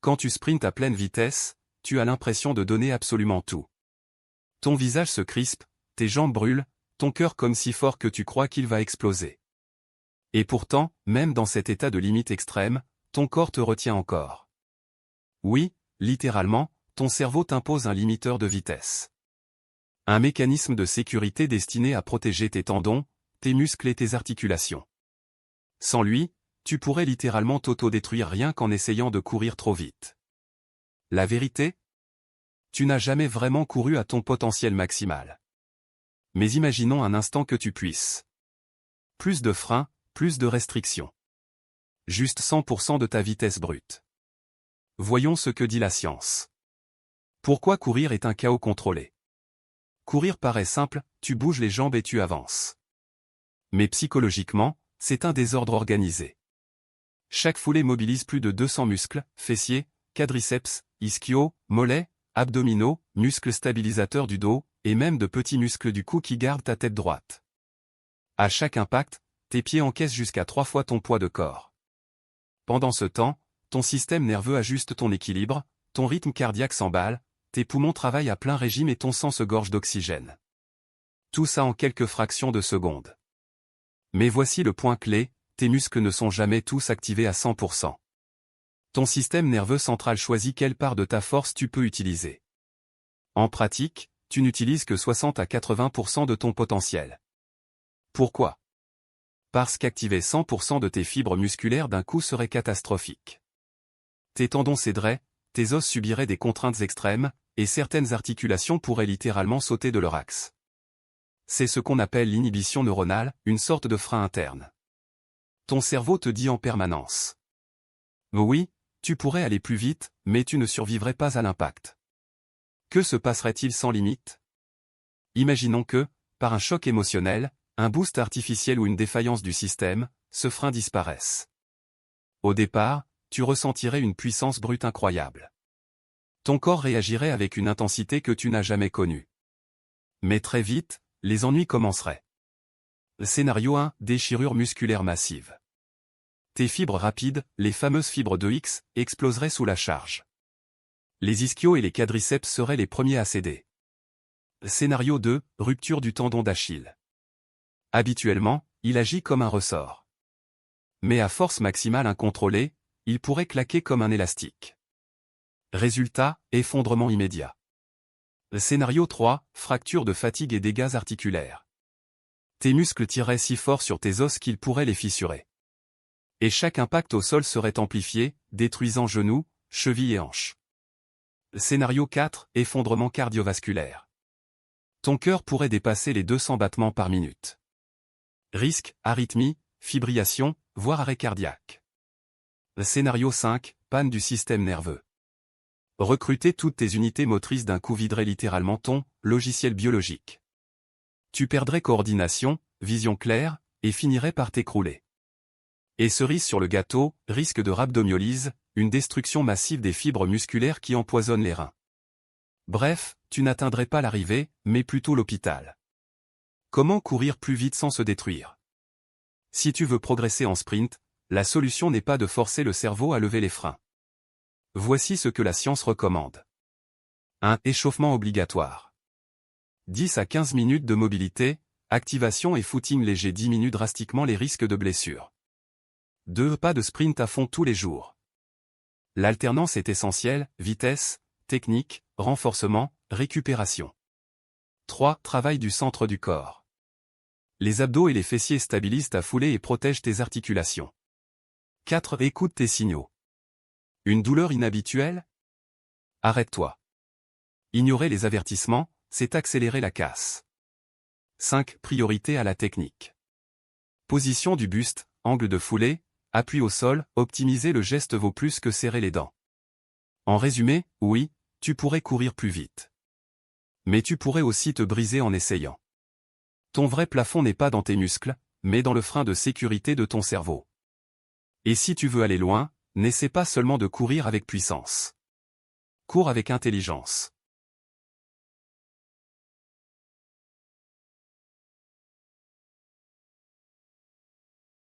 Quand tu sprintes à pleine vitesse, tu as l'impression de donner absolument tout. Ton visage se crispe, tes jambes brûlent, ton cœur comme si fort que tu crois qu'il va exploser. Et pourtant, même dans cet état de limite extrême, ton corps te retient encore. Oui, littéralement, ton cerveau t'impose un limiteur de vitesse. Un mécanisme de sécurité destiné à protéger tes tendons, tes muscles et tes articulations. Sans lui, tu pourrais littéralement t'auto-détruire rien qu'en essayant de courir trop vite. La vérité? Tu n'as jamais vraiment couru à ton potentiel maximal. Mais imaginons un instant que tu puisses. Plus de freins, plus de restrictions. Juste 100% de ta vitesse brute. Voyons ce que dit la science. Pourquoi courir est un chaos contrôlé? Courir paraît simple, tu bouges les jambes et tu avances. Mais psychologiquement, c'est un désordre organisé. Chaque foulée mobilise plus de 200 muscles, fessiers, quadriceps, ischio, mollets, abdominaux, muscles stabilisateurs du dos, et même de petits muscles du cou qui gardent ta tête droite. À chaque impact, tes pieds encaissent jusqu'à 3 fois ton poids de corps. Pendant ce temps, ton système nerveux ajuste ton équilibre, ton rythme cardiaque s'emballe, tes poumons travaillent à plein régime et ton sang se gorge d'oxygène. Tout ça en quelques fractions de secondes. Mais voici le point clé, tes muscles ne sont jamais tous activés à 100%. Ton système nerveux central choisit quelle part de ta force tu peux utiliser. En pratique, tu n'utilises que 60 à 80% de ton potentiel. Pourquoi? Parce qu'activer 100% de tes fibres musculaires d'un coup serait catastrophique. Tes tendons céderaient, tes os subiraient des contraintes extrêmes, et certaines articulations pourraient littéralement sauter de leur axe. C'est ce qu'on appelle l'inhibition neuronale, une sorte de frein interne. Ton cerveau te dit en permanence. Oui, tu pourrais aller plus vite, mais tu ne survivrais pas à l'impact. Que se passerait-il sans limite? Imaginons que, par un choc émotionnel, un boost artificiel ou une défaillance du système, ce frein disparaisse. Au départ, tu ressentirais une puissance brute incroyable. Ton corps réagirait avec une intensité que tu n'as jamais connue. Mais très vite, les ennuis commenceraient. Scénario 1, déchirure musculaire massive. Tes fibres rapides, les fameuses fibres de X, exploseraient sous la charge. Les ischios et les quadriceps seraient les premiers à céder. Scénario 2, rupture du tendon d'Achille. Habituellement, il agit comme un ressort. Mais à force maximale incontrôlée, il pourrait claquer comme un élastique. Résultat, effondrement immédiat. Scénario 3, fracture de fatigue et dégâts articulaires. Tes muscles tireraient si fort sur tes os qu'ils pourraient les fissurer. Et chaque impact au sol serait amplifié, détruisant genoux, chevilles et hanches. Scénario 4, effondrement cardiovasculaire. Ton cœur pourrait dépasser les 200 battements par minute. Risque, arythmie, fibrillation, voire arrêt cardiaque. Scénario 5, panne du système nerveux. Recruter toutes tes unités motrices d'un coup viderait littéralement ton logiciel biologique. Tu perdrais coordination, vision claire, et finirais par t'écrouler. Et cerise sur le gâteau, risque de rhabdomyolyse, une destruction massive des fibres musculaires qui empoisonnent les reins. Bref, tu n'atteindrais pas l'arrivée, mais plutôt l'hôpital. Comment courir plus vite sans se détruire? Si tu veux progresser en sprint, la solution n'est pas de forcer le cerveau à lever les freins. Voici ce que la science recommande. 1. Échauffement obligatoire. 10 à 15 minutes de mobilité, activation et footing léger diminuent drastiquement les risques de blessures. 2. Pas de sprint à fond tous les jours. L'alternance est essentielle, vitesse, technique, renforcement, récupération. 3. Travail du centre du corps. Les abdos et les fessiers stabilisent ta foulée et protègent tes articulations. 4. Écoute tes signaux. Une douleur inhabituelle? Arrête-toi. Ignorer les avertissements, c'est accélérer la casse. 5. Priorité à la technique. Position du buste, angle de foulée, appui au sol, optimiser le geste vaut plus que serrer les dents. En résumé, oui, tu pourrais courir plus vite. Mais tu pourrais aussi te briser en essayant. Ton vrai plafond n'est pas dans tes muscles, mais dans le frein de sécurité de ton cerveau. Et si tu veux aller loin, n'essaie pas seulement de courir avec puissance. Cours avec intelligence.